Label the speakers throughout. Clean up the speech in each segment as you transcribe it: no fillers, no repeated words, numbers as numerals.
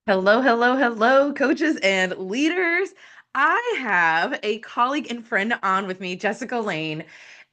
Speaker 1: Hello, hello, hello, coaches and leaders. I have a colleague and friend on with me, Jessica Lane,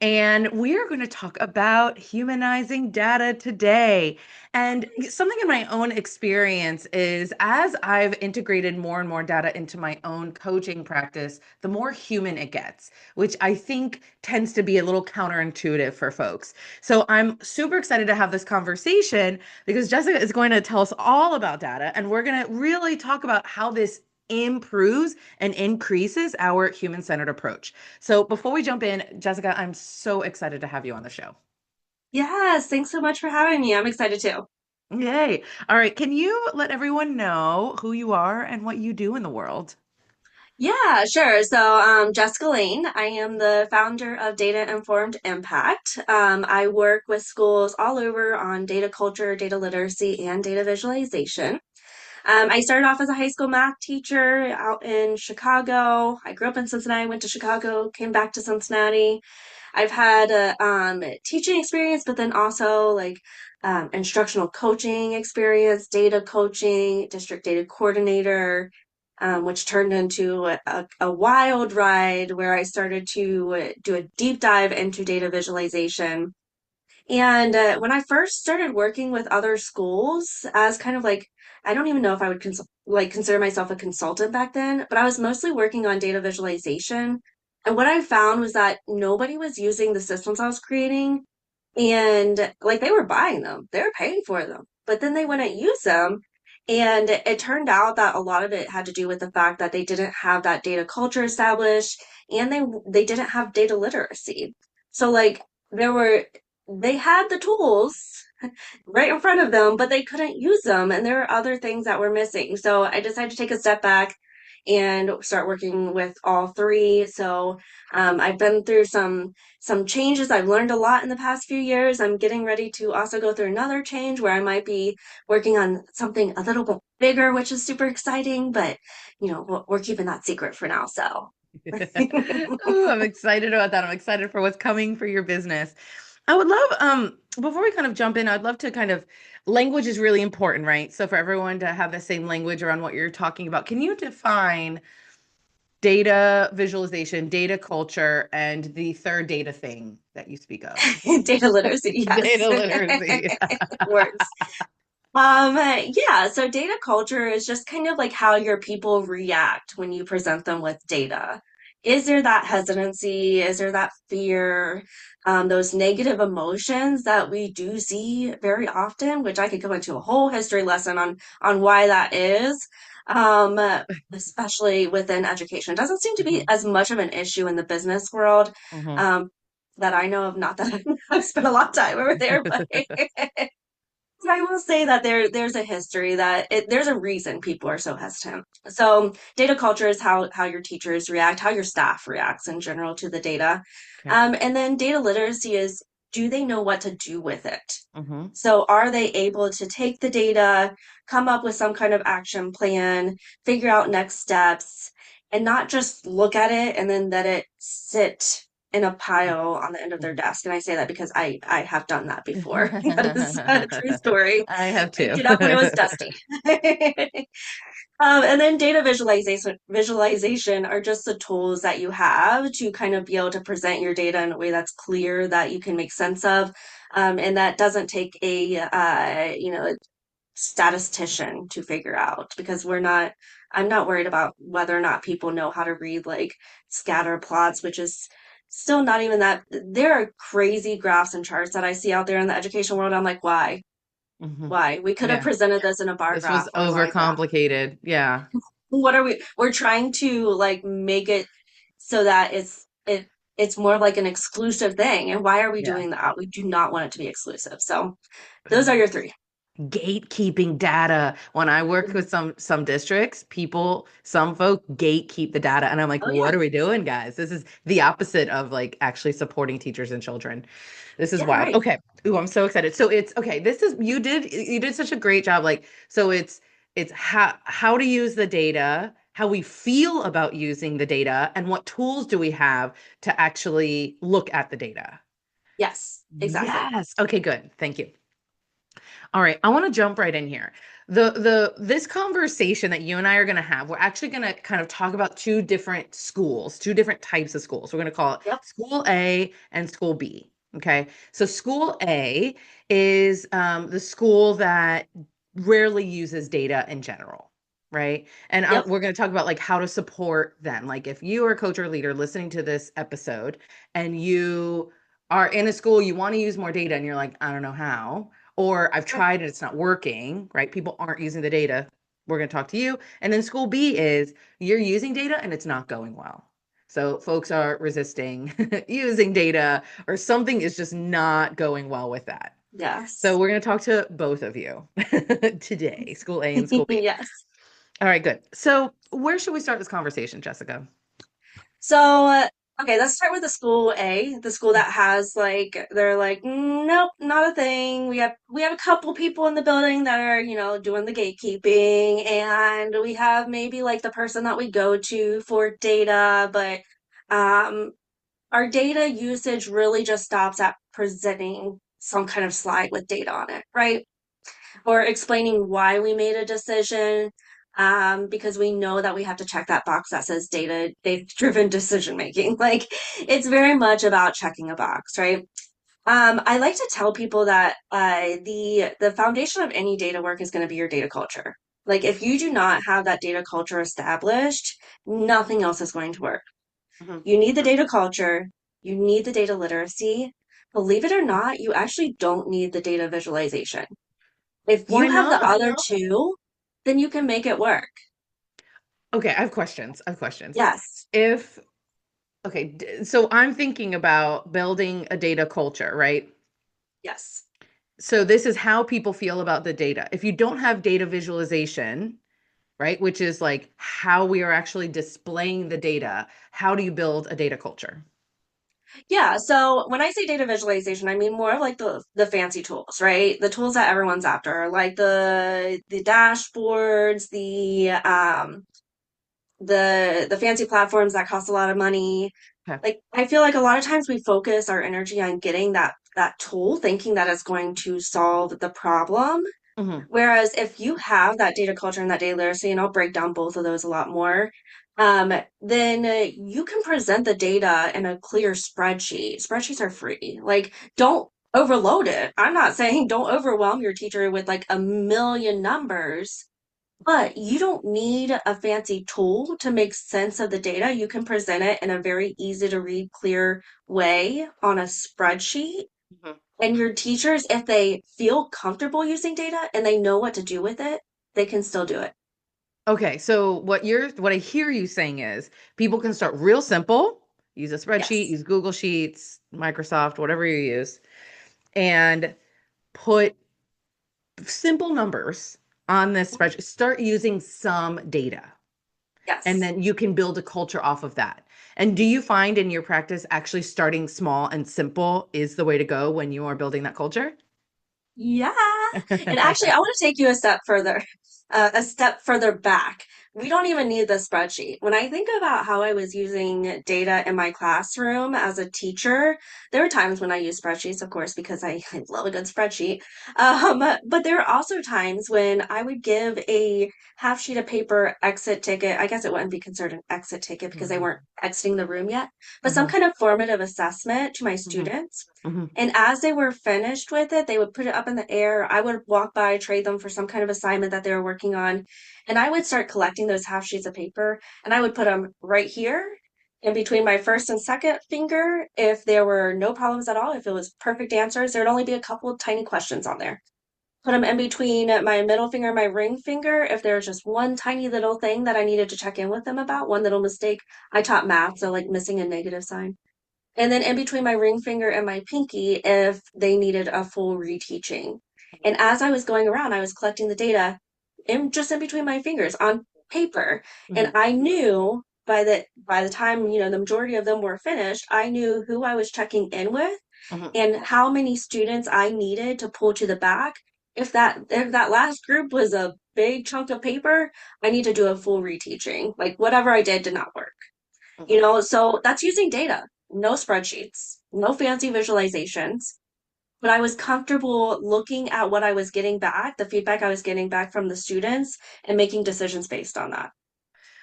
Speaker 1: and we are going to talk about humanizing data today. And something in my own experience is as I've integrated more and more data into my own coaching practice, the more human it gets, which I think tends to be a little counterintuitive for folks. So I'm super excited to have this conversation because Jessica is going to tell us all about data, and we're going to really talk about how this improves and increases our human-centered approach. So before we jump in, Jessica, I'm so excited to have you on the show.
Speaker 2: Yes, thanks so much for having me. I'm excited too.
Speaker 1: Yay. All right. Can you let everyone know who you are and what you do in the world?
Speaker 2: Yeah, sure. Jessica Lane, I am the founder of Data Informed Impact. I work with schools all over on data culture, data literacy, and data visualization. I started off as a high school math teacher out in Chicago. I grew up in Cincinnati, went to Chicago, came back to Cincinnati. I've had a teaching experience, but then also instructional coaching experience, data coaching, district data coordinator, which turned into a wild ride where I started to do a deep dive into data visualization. And when I first started working with other schools as kind of like, I don't even know if I would consider myself a consultant back then, but I was mostly working on data visualization. And what I found was that nobody was using the systems I was creating, and like they were buying them, they were paying for them, but then they wouldn't use them. And it turned out that a lot of it had to do with the fact that they didn't have that data culture established, and they didn't have data literacy. So like there were they had the tools right in front of them, but they couldn't use them. And there were other things that were missing. So I decided to take a step back and start working with all three. I've been through some changes. I've learned a lot in the past few years. I'm getting ready to also go through another change where I might be working on something a little bit bigger, which is super exciting, but we're keeping that secret for now. So
Speaker 1: Ooh, I'm excited about that. I'm excited for what's coming for your business. I would love, before we kind of jump in, I'd love to kind of, language is really important, right? So for everyone to have the same language around what you're talking about, can you define data visualization, data culture, and the third data thing that you speak of?
Speaker 2: data literacy, yes.
Speaker 1: Data literacy.
Speaker 2: Words. Yeah, so data culture is just kind of like how your people react when you present them with data. Is there that hesitancy? Is there that fear? Those negative emotions that we do see very often, which I could go into a whole history lesson on why that is, um, especially within education. It doesn't seem to be
Speaker 1: Mhm,
Speaker 2: as much of an issue in the business world,
Speaker 1: mhm.
Speaker 2: um, that I know of. Not that I've spent a lot of time over there, but I will say that there's a history there's a reason people are so hesitant. So data culture is how your teachers react, how your staff reacts in general to the data.
Speaker 1: Okay.
Speaker 2: And then data literacy is, do they know what to do with it?
Speaker 1: Mhm.
Speaker 2: So are they able to take the data, come up with some kind of action plan, figure out next steps, and not just look at it and then let it sit in a pile on the end of their
Speaker 1: Mhm.
Speaker 2: desk? And I say that because I have done that before. That is a true story.
Speaker 1: I have
Speaker 2: Picked
Speaker 1: too.
Speaker 2: it up when it was dusty. And then data visualization are just the tools that you have to kind of be able to present your data in a way that's clear, that you can make sense of, and that doesn't take a statistician to figure out, because I'm not worried about whether or not people know how to read like scatter plots, which is still not even that. There are crazy graphs and charts that I see out there in the education world. I'm like, why?
Speaker 1: Mhm.
Speaker 2: Why? We could have
Speaker 1: Yeah.
Speaker 2: presented this in a bar
Speaker 1: This was
Speaker 2: graph or a line graph.
Speaker 1: overcomplicated. Yeah.
Speaker 2: What are we're trying to like make it so that it's more like an exclusive thing. And why are we
Speaker 1: Yeah.
Speaker 2: doing that? We do not want it to be exclusive. So those are your three.
Speaker 1: Gatekeeping data. When I work with some districts, some folk gatekeep the data, and I'm like,
Speaker 2: Oh
Speaker 1: what
Speaker 2: yeah.
Speaker 1: are we doing, guys? This is the opposite of like actually supporting teachers and children. This is
Speaker 2: Yeah,
Speaker 1: wild.
Speaker 2: right.
Speaker 1: Okay. Ooh, I'm so excited. So it's okay. This is you did such a great job. Like, so it's how to use the data, how we feel about using the data, and what tools do we have to actually look at the data.
Speaker 2: Yes, exactly.
Speaker 1: Yes. Okay, good. Thank you. All right, I want to jump right in here. The this conversation that you and I are going to have, we're actually going to kind of talk about two different schools, two different types of schools. We're going to call it
Speaker 2: Yep.
Speaker 1: School A and School B. Okay, so School A is the school that rarely uses data in general, right? And
Speaker 2: Yep.
Speaker 1: we're going to talk about like how to support them. Like if you are a coach or leader listening to this episode and you are in a school, you want to use more data, and you're like, I don't know how, or I've
Speaker 2: Sure.
Speaker 1: tried and it's not working, right? People aren't using the data. We're going to talk to you. And then school B is you're using data and it's not going well. So folks are resisting using data or something is just not going well with that. So
Speaker 2: Yes.
Speaker 1: we're going to talk to both of you today, school A and school B.
Speaker 2: Yes.
Speaker 1: All right, good. So where should we start this conversation, Jessica?
Speaker 2: So, okay, let's start with the school A, the school that has like they're like, nope, not a thing. We have a couple people in the building that are, doing the gatekeeping, and we have maybe like the person that we go to for data, but um our data usage really just stops at presenting some kind of slide with data on it, right? Or explaining why we made a decision, because we know that we have to check that box that says data driven decision making. Like it's very much about checking a box, right? I like to tell people that the foundation of any data work is going to be your data culture. Like if you do not have that data culture established, nothing else is going to work.
Speaker 1: Mhm.
Speaker 2: You need the data culture, you need the data literacy. Believe it or not, you actually don't need the data visualization. If
Speaker 1: Why
Speaker 2: you have the
Speaker 1: not?
Speaker 2: other two, then you can make it work.
Speaker 1: Okay, I have questions. I have questions.
Speaker 2: Yes.
Speaker 1: If Okay, so I'm thinking about building a data culture, right?
Speaker 2: Yes.
Speaker 1: So this is how people feel about the data. If you don't have data visualization, right, which is like how we are actually displaying the data, how do you build a data culture?
Speaker 2: Yeah. So when I say data visualization, I mean more of like the fancy tools, right? The tools that everyone's after, like the dashboards, the fancy platforms that cost a lot of money.
Speaker 1: Okay.
Speaker 2: Like I feel like a lot of times we focus our energy on getting that tool, thinking that it's going to solve the problem.
Speaker 1: Hmm.
Speaker 2: Whereas if you have that data culture and that data literacy, and I'll break down both of those a lot more, then you can present the data in a clear spreadsheet. Spreadsheets are free. Like, don't overload it. I'm not saying don't overwhelm your teacher with like a million numbers, but you don't need a fancy tool to make sense of the data. You can present it in a very easy to read, clear way on a spreadsheet,
Speaker 1: Hmm.
Speaker 2: and your teachers, if they feel comfortable using data and they know what to do with it, they can still do it.
Speaker 1: Okay, so what I hear you saying is people can start real simple, use a spreadsheet,
Speaker 2: Yes.
Speaker 1: use Google Sheets, Microsoft, whatever you use, and put simple numbers on this
Speaker 2: Mhm.
Speaker 1: spreadsheet. Start using some data, and
Speaker 2: Yes.
Speaker 1: then you can build a culture off of that. And do you find in your practice actually starting small and simple is the way to go when you are building that culture?
Speaker 2: Yeah. And actually, I want to take you a step further back. We don't even need the spreadsheet. When I think about how I was using data in my classroom as a teacher, there were times when I used spreadsheets, of course, because I love a good spreadsheet. But there are also times when I would give a half sheet of paper exit ticket. I guess it wouldn't be considered an exit ticket because they
Speaker 1: Mhm,
Speaker 2: weren't exiting the room yet, but some
Speaker 1: mhm,
Speaker 2: kind of formative assessment to my
Speaker 1: mhm,
Speaker 2: students.
Speaker 1: mhm,
Speaker 2: And as they were finished with it, they would put it up in the air. I would walk by, trade them for some kind of assignment that they were working on. And I would start collecting those half sheets of paper and I would put them right here in between my first and second finger. If there were no problems at all, if it was perfect answers, there'd only be a couple of tiny questions on there. Put them in between my middle finger and my ring finger. If there's just one tiny little thing that I needed to check in with them about, one little mistake, I taught math, so like missing a negative sign. And then in between my ring finger and my pinky if they needed a full reteaching. And as I was going around, I was collecting the data in between my fingers on paper. And
Speaker 1: mhm,
Speaker 2: I knew by the time, the majority of them were finished, I knew who I was checking in with
Speaker 1: mhm,
Speaker 2: and how many students I needed to pull to the back. If that last group was a big chunk of paper, I need to do a full reteaching. Like whatever I did not work.
Speaker 1: mhm.
Speaker 2: So that's using data, no spreadsheets, no fancy visualizations. but I was comfortable looking at what I was getting back, the feedback I was getting back from the students, and making decisions based on that.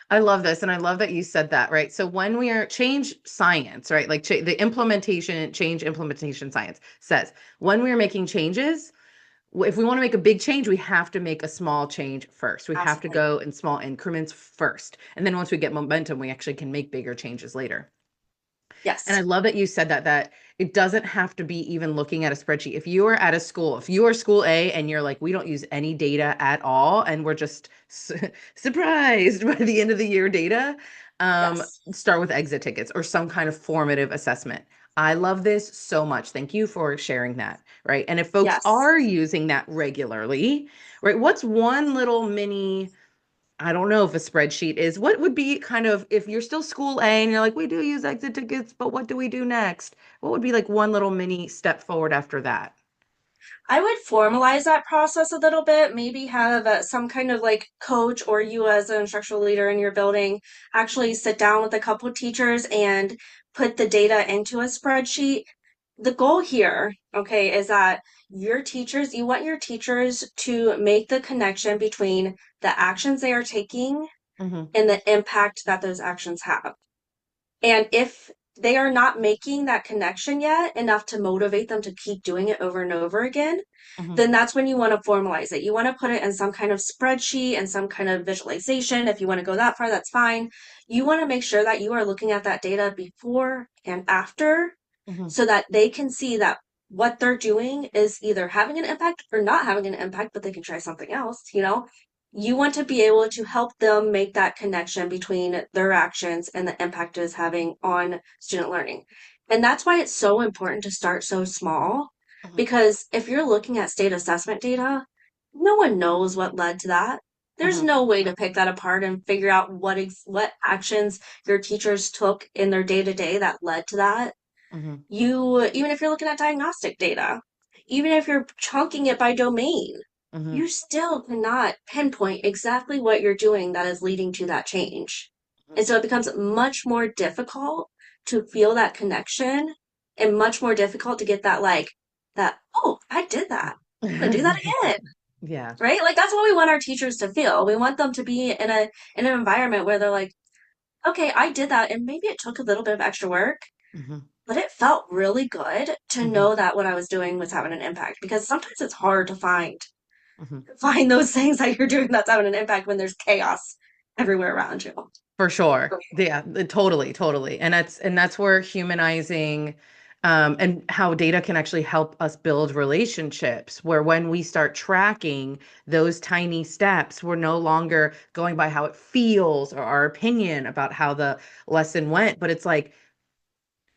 Speaker 1: I love this. And I love that you said that, right? So when we are change science, right? Like the implementation, change implementation science says when we are making changes, if we want to make a big change, we have to make a small change first. We have to
Speaker 2: Absolutely.
Speaker 1: go in small increments first. And then once we get momentum, we actually can make bigger changes later. And I
Speaker 2: Yes.
Speaker 1: love that you said that it doesn't have to be even looking at a spreadsheet. If you are at a school, if you are school A and you're like, we don't use any data at all, and we're just surprised by the end of the year data,
Speaker 2: Yes.
Speaker 1: start with exit tickets or some kind of formative assessment. I love this so much. Thank you for sharing that, right? And if folks
Speaker 2: Yes.
Speaker 1: are using that regularly, right, what's one little mini I don't know if a spreadsheet is. What would be kind of if you're still school A and you're like, we do use exit tickets, but what do we do next? What would be like one little mini step forward after that?
Speaker 2: I would formalize that process a little bit, maybe have some kind of like coach or you as an instructional leader in your building actually sit down with a couple of teachers and put the data into a spreadsheet. The goal here, okay, is that your teachers, you want your teachers to make the connection between the actions they are taking
Speaker 1: Hmm.
Speaker 2: and the impact that those actions have. And if they are not making that connection yet enough to motivate them to keep doing it over and over again,
Speaker 1: Hmm.
Speaker 2: then that's when you want to formalize it. You want to put it in some kind of spreadsheet and some kind of visualization. If you want to go that far, that's fine. You want to make sure that you are looking at that data before and after
Speaker 1: Hmm.
Speaker 2: so that they can see that what they're doing is either having an impact or not having an impact, but they can try something else, you know? You want to be able to help them make that connection between their actions and the impact it is having on student learning. And that's why it's so important to start so small,
Speaker 1: Hmm.
Speaker 2: because if you're looking at state assessment data, no one knows what led to that. There's
Speaker 1: Hmm.
Speaker 2: no way to pick that apart and figure out what actions your teachers took in their day to day that led to that.
Speaker 1: Hmm.
Speaker 2: You, even if you're looking at diagnostic data, even if you're chunking it by domain,
Speaker 1: Hmm.
Speaker 2: you still cannot pinpoint exactly what you're doing that is leading to that change. And so it becomes much more difficult to feel that connection and much more difficult to get that, like, that, oh, I did that. I'm gonna do that again.
Speaker 1: Yeah.
Speaker 2: Right? Like that's what we want our teachers to feel. We want them to be in an environment where they're like, okay, I did that and maybe it took a little bit of extra work,
Speaker 1: Hmm.
Speaker 2: but it felt really good to
Speaker 1: Hmm.
Speaker 2: know that what I was doing was having an impact because sometimes it's hard to
Speaker 1: Hmm.
Speaker 2: find those things that you're doing that's having an impact when there's chaos everywhere around you.
Speaker 1: For sure. Yeah, totally, totally. And that's where humanizing and how data can actually help us build relationships, where when we start tracking those tiny steps, we're no longer going by how it feels or our opinion about how the lesson went, but it's like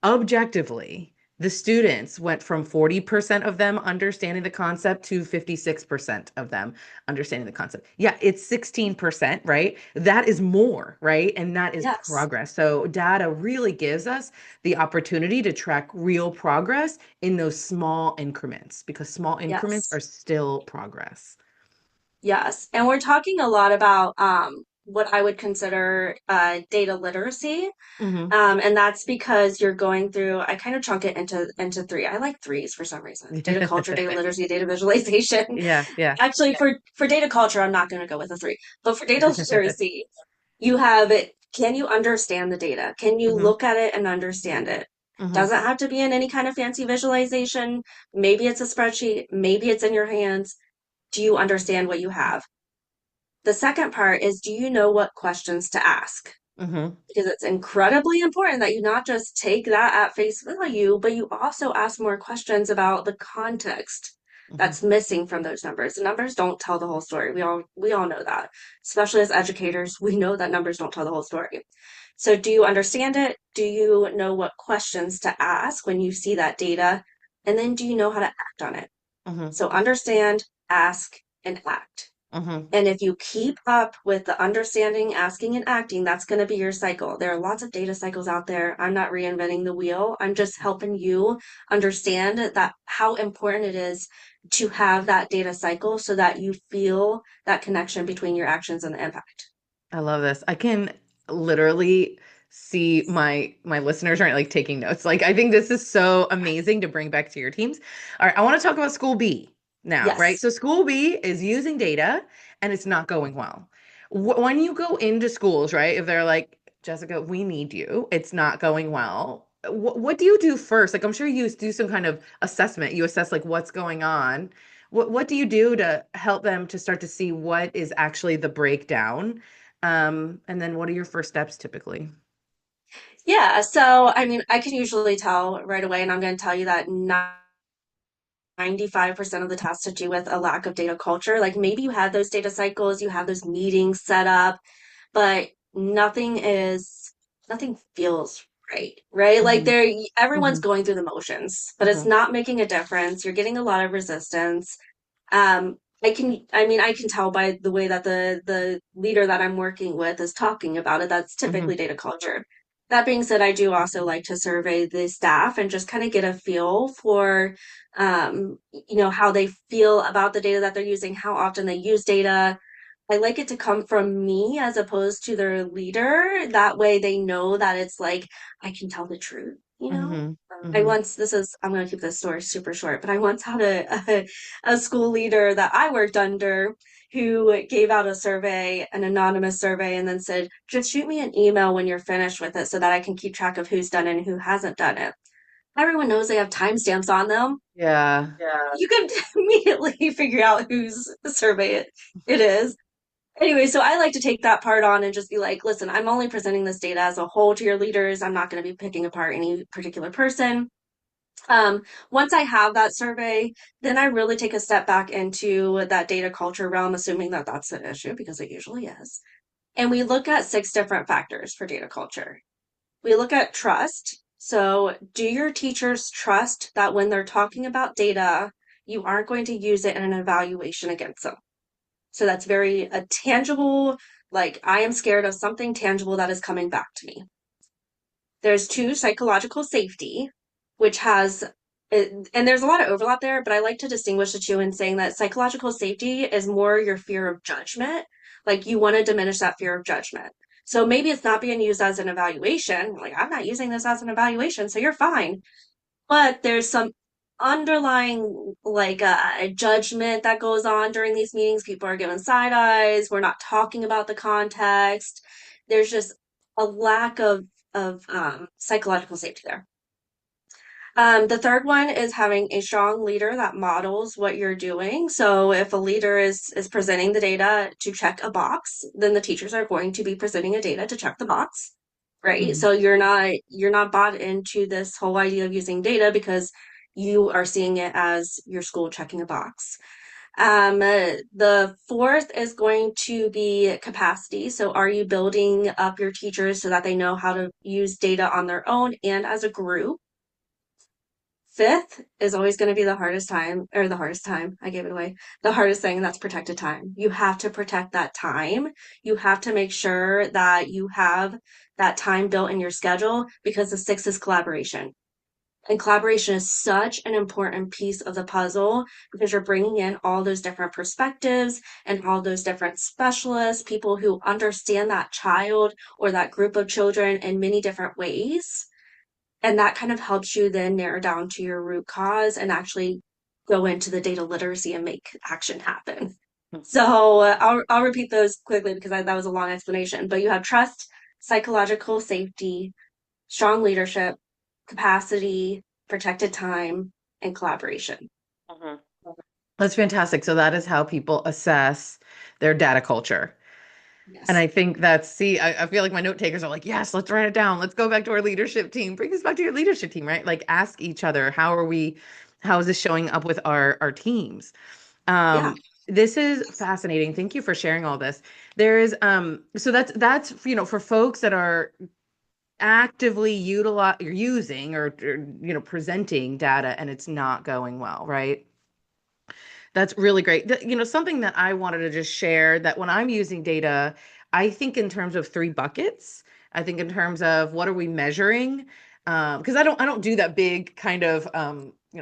Speaker 1: objectively, the students went from 40% of them understanding the concept to 56% of them understanding the concept. Yeah, it's 16%, right? That is more, right? And that is
Speaker 2: Yes.
Speaker 1: progress. So data really gives us the opportunity to track real progress in those small increments because small increments
Speaker 2: Yes.
Speaker 1: are still progress.
Speaker 2: Yes. And we're talking a lot about what I would consider data literacy.
Speaker 1: Hmm.
Speaker 2: And that's because you're going through, I kind of chunk it into three. I like threes for some reason. Data culture, data literacy, data visualization.
Speaker 1: Yeah, yeah.
Speaker 2: Actually, for data culture, I'm not going to go with a three. But for data literacy, you have it. Can you understand the data? Can you
Speaker 1: Hmm.
Speaker 2: look at it and understand it?
Speaker 1: Hmm.
Speaker 2: Doesn't have to be in any kind of fancy visualization. Maybe it's a spreadsheet. Maybe it's in your hands. Do you understand what you have? The second part is, do you know what questions to ask?
Speaker 1: Hmm.
Speaker 2: Because it's incredibly important that you not just take that at face value, but you also ask more questions about the context
Speaker 1: Hmm.
Speaker 2: that's missing from those numbers. The numbers don't tell the whole story. We all know that. Especially as educators, we know that numbers don't tell the whole story. So do you understand it? Do you know what questions to ask when you see that data? And then do you know how to act on it?
Speaker 1: Hmm.
Speaker 2: So understand, ask, and act.
Speaker 1: Hmm.
Speaker 2: And if you keep up with the understanding, asking, and acting, that's going to be your cycle. There are lots of data cycles out there. I'm not reinventing the wheel. I'm just helping you understand that how important it is to have that data cycle so that you feel that connection between your actions and the impact.
Speaker 1: I love this. I can literally. see my listeners aren't like taking notes. Like I think this is so amazing to bring back to your teams. All right, I want to talk about school B now, right?
Speaker 2: Yes.
Speaker 1: So school B is using data and it's not going well. When you go into schools, right? If they're like, Jessica, we need you, it's not going well. What do you do first? Like I'm sure you do some kind of assessment. You assess like what's going on. What do you do to help them to start to see what is actually the breakdown? And then what are your first steps typically?
Speaker 2: Yeah. So, I mean, I can usually tell right away, and I'm going to tell you that 95% of the tasks to do with a lack of data culture. Like maybe you have those data cycles, you have those meetings set up, but nothing feels right? Like
Speaker 1: Hmm.
Speaker 2: everyone's
Speaker 1: Hmm.
Speaker 2: going through the motions, but it's
Speaker 1: Hmm.
Speaker 2: not making a difference. You're getting a lot of resistance. I can tell by the way that the leader that I'm working with is talking about it. That's
Speaker 1: Hmm.
Speaker 2: typically data culture. That being said, I do also like to survey the staff and just kind of get a feel for, how they feel about the data that they're using, how often they use data. I like it to come from me as opposed to their leader. That way they know that it's like I can tell the truth.
Speaker 1: Hmm.
Speaker 2: I
Speaker 1: Hmm.
Speaker 2: once, this is, I'm going to keep this story super short, but I once had a school leader that I worked under who gave out a survey, an anonymous survey, and then said, just shoot me an email when you're finished with it so that I can keep track of who's done it and who hasn't done it. Everyone knows they have timestamps on them.
Speaker 1: Yeah.
Speaker 2: You can immediately figure out whose survey it is. Anyway, so I like to take that part on and just be like, listen, I'm only presenting this data as a whole to your leaders. I'm not going to be picking apart any particular person. Once I have that survey, then I really take a step back into that data culture realm, assuming that that's an issue because it usually is. And we look at six different factors for data culture. We look at trust. So, do your teachers trust that when they're talking about data, you aren't going to use it in an evaluation against them? So, that's very a tangible, like I am scared of something tangible that is coming back to me. There's two, psychological safety, which has, and there's a lot of overlap there, but I like to distinguish the two in saying that psychological safety is more your fear of judgment. Like you want to diminish that fear of judgment. So maybe it's not being used as an evaluation. Like, I'm not using this as an evaluation, so you're fine. But there's some underlying like judgment that goes on during these meetings. People are given side eyes. We're not talking about the context. There's just a lack of psychological safety there. The third one is having a strong leader that models what you're doing. So if a leader is presenting the data to check a box, then the teachers are going to be presenting a data to check the box, right?
Speaker 1: Hmm.
Speaker 2: So you're not bought into this whole idea of using data because you are seeing it as your school checking a box. The fourth is going to be capacity. So, are you building up your teachers so that they know how to use data on their own and as a group? Fifth is always going to be the hardest time, or the hardest time. I gave it away. The hardest thing, and that's protected time. You have to protect that time. You have to make sure that you have that time built in your schedule because the sixth is collaboration. And collaboration is such an important piece of the puzzle because you're bringing in all those different perspectives and all those different specialists, people who understand that child or that group of children in many different ways. And that kind of helps you then narrow down to your root cause and actually go into the data literacy and make action happen. So I'll repeat those quickly because that was a long explanation. But you have trust, psychological safety, strong leadership, capacity, protected time, and collaboration.
Speaker 1: Hmm. That's fantastic. So that is how people assess their data culture. And
Speaker 2: Yes.
Speaker 1: I think that's, see, I feel like my note takers are like, yes, let's write it down. Let's go back to our leadership team. Bring us back to your leadership team, right? Like ask each other, how is this showing up with our teams?
Speaker 2: Yeah.
Speaker 1: This is fascinating. Thank you for sharing all this. There is, so that's, for folks that are actively using or presenting data and it's not going well, right? That's really great. Something that I wanted to just share that when I'm using data, I think in terms of three buckets. I think in terms of what are we measuring? Because I don't do that big kind of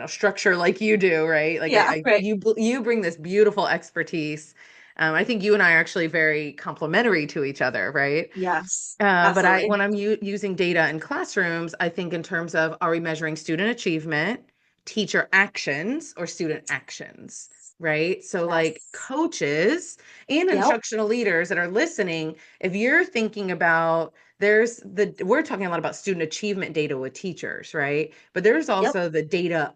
Speaker 1: structure like you do, right? Like
Speaker 2: Yeah. Right.
Speaker 1: you bring this beautiful expertise I think you and I are actually very complementary to each other, right?
Speaker 2: Yes,
Speaker 1: But
Speaker 2: absolutely.
Speaker 1: when I'm using data in classrooms, I think in terms of, are we measuring student achievement, teacher actions, or student actions, right? So like
Speaker 2: Yes.
Speaker 1: coaches and
Speaker 2: Yep.
Speaker 1: instructional leaders that are listening, if you're thinking about, we're talking a lot about student achievement data with teachers, right? But there's
Speaker 2: Yep.
Speaker 1: also the data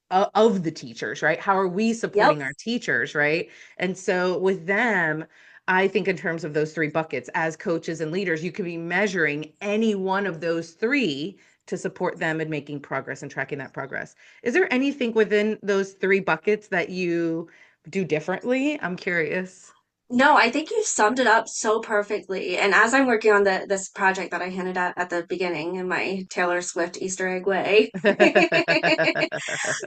Speaker 1: of the teachers, right? How are we
Speaker 2: Yep.
Speaker 1: supporting our teachers, right? And so with them, I think in terms of those three buckets, as coaches and leaders, you could be measuring any one of those three to support them in making progress and tracking that progress. Is there anything within those three buckets that you do differently? I'm curious.
Speaker 2: No, I think you summed it up so perfectly. And as I'm working on this project that I hinted at the beginning in my Taylor Swift Easter egg way,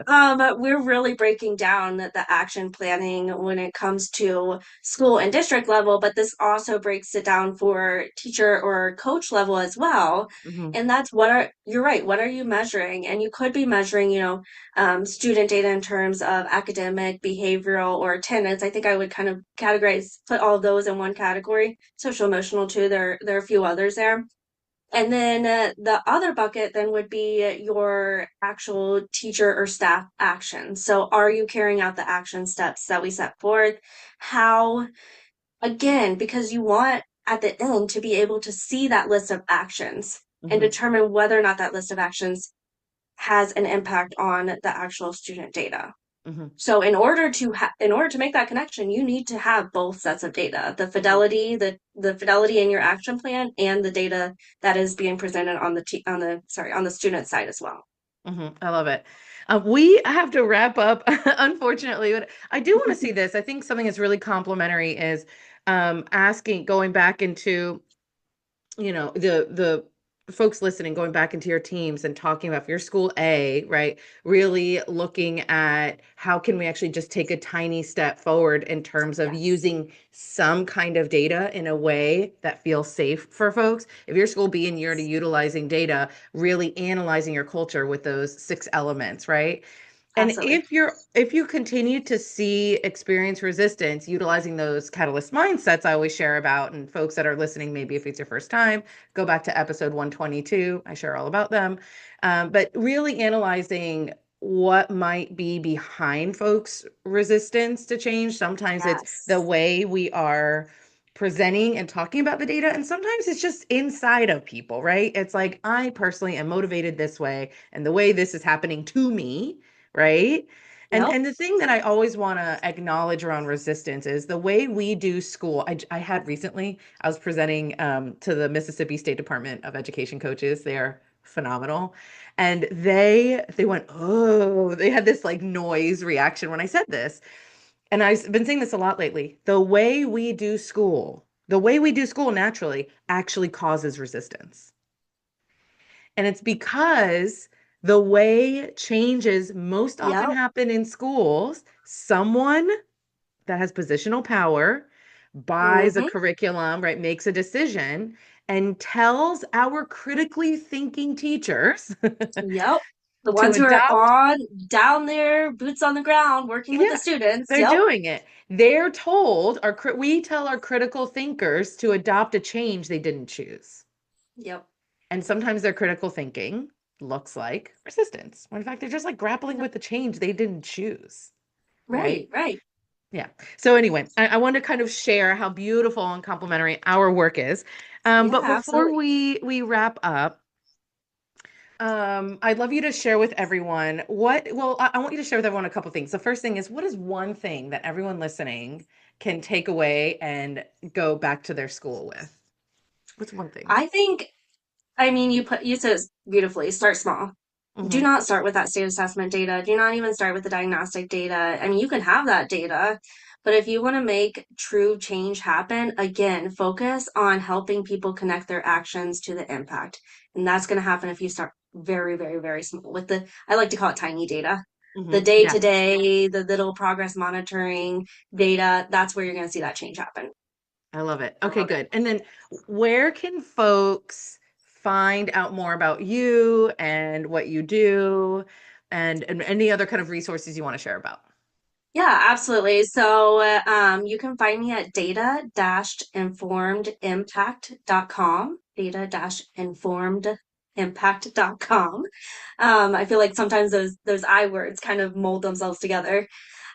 Speaker 2: we're really breaking down the action planning when it comes to school and district level, but this also breaks it down for teacher or coach level as well.
Speaker 1: Mhm,
Speaker 2: And that's you're right, what are you measuring? And you could be measuring, student data in terms of academic, behavioral, or attendance. I think I would kind of put all of those in one category. Social emotional too. There are a few others there. And then the other bucket then would be your actual teacher or staff actions. So are you carrying out the action steps that we set forth? How, again, because you want at the end to be able to see that list of actions and
Speaker 1: mhm,
Speaker 2: determine whether or not that list of actions has an impact on the actual student data.
Speaker 1: mhm,
Speaker 2: So in order to make that connection, you need to have both sets of data,
Speaker 1: mhm.
Speaker 2: the fidelity in your action plan and the data that is being presented on on the student side as well.
Speaker 1: I love it. We have to wrap up, unfortunately, but I do want to see this. I think something that's really complimentary is going back into, the folks listening, going back into your teams and talking about, if your school A, right, really looking at how can we actually just take a tiny step forward in terms of
Speaker 2: Yes,
Speaker 1: using some kind of data in a way that feels safe for folks. If your school B and you're to utilizing data, really analyzing your culture with those six elements, right? And
Speaker 2: absolutely.
Speaker 1: if you continue to see experience resistance utilizing those catalyst mindsets I always share about, and folks that are listening, maybe if it's your first time, go back to episode 122. I share all about them. But really analyzing what might be behind folks' resistance to change. Sometimes it's the
Speaker 2: Yes.
Speaker 1: way we are presenting and talking about the data, and sometimes it's just inside of people, right? It's like, I personally am motivated this way, and the way this is happening to me, right?
Speaker 2: Yep.
Speaker 1: And the thing that I always want to acknowledge around resistance is the way we do school. I had recently, I was presenting to the Mississippi State Department of Education coaches. They are phenomenal. And they went, oh, they had this like noise reaction when I said this. And I've been saying this a lot lately. The way we do school naturally actually causes resistance. And it's because the way changes most often
Speaker 2: Yep.
Speaker 1: happen in schools, someone that has positional power buys a
Speaker 2: Mm-hmm.
Speaker 1: curriculum, right, makes a decision and tells our critically thinking teachers
Speaker 2: Yep. The
Speaker 1: to
Speaker 2: ones who are
Speaker 1: adopt.
Speaker 2: on down there, boots on the ground, working with the
Speaker 1: Yeah,
Speaker 2: students.
Speaker 1: they're
Speaker 2: Yep.
Speaker 1: doing it. They're told, we tell our critical thinkers to adopt a change they didn't choose.
Speaker 2: Yep.
Speaker 1: And sometimes their critical thinking looks like resistance, when in fact they're just like grappling
Speaker 2: Yep.
Speaker 1: with the change they didn't choose, right?
Speaker 2: Right. Right.
Speaker 1: Yeah. So anyway, I want to kind of share how beautiful and complimentary our work is.
Speaker 2: Yeah.
Speaker 1: But before
Speaker 2: Absolutely.
Speaker 1: we wrap up, I'd love you to share with everyone I want you to share with everyone a couple things. The first thing is, what is one thing that everyone listening can take away and go back to their school with? What's one thing?
Speaker 2: I think I mean, you said it beautifully. Start small. Do
Speaker 1: Hmm.
Speaker 2: not start with that state assessment data. Do not even start with the diagnostic data. I mean, you can have that data, but if you want to make true change happen, again, focus on helping people connect their actions to the impact. And that's going to happen if you start very, very, very small with I like to call it tiny data. The
Speaker 1: Hmm.
Speaker 2: day
Speaker 1: Yeah.
Speaker 2: to day, the little progress monitoring data, that's where you're going to see that change happen.
Speaker 1: I love it.
Speaker 2: I
Speaker 1: Okay,
Speaker 2: love it.
Speaker 1: good. And then where can folks find out more about you and what you do, and any other kind of resources you want to share about?
Speaker 2: Yeah, absolutely. So you can find me at data-informedimpact.com, data-informedimpact.com. I feel like sometimes those I words kind of mold themselves together.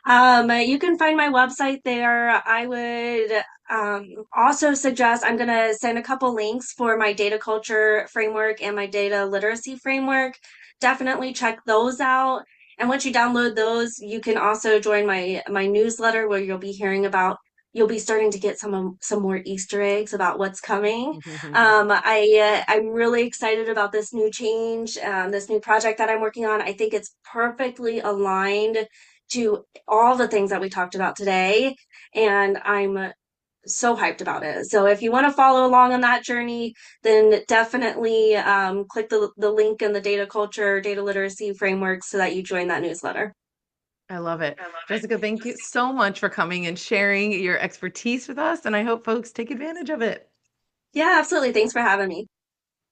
Speaker 2: You can find my website there. I would also suggest I'm going to send a couple links for my data culture framework and my data literacy framework. Definitely check those out. And once you download those, you can also join my newsletter where you'll be starting to get some more Easter eggs about what's coming. I'm really excited about this new change, this new project that I'm working on. I think it's perfectly aligned to all the things that we talked about today, and I'm so hyped about it. So if you want to follow along on that journey, then definitely click the link in the data culture, data literacy framework so that you join that newsletter.
Speaker 1: I love it. Jessica, thank you so much for coming and sharing your expertise with us, and I hope folks take advantage of it.
Speaker 2: Yeah, absolutely. Thanks for having me.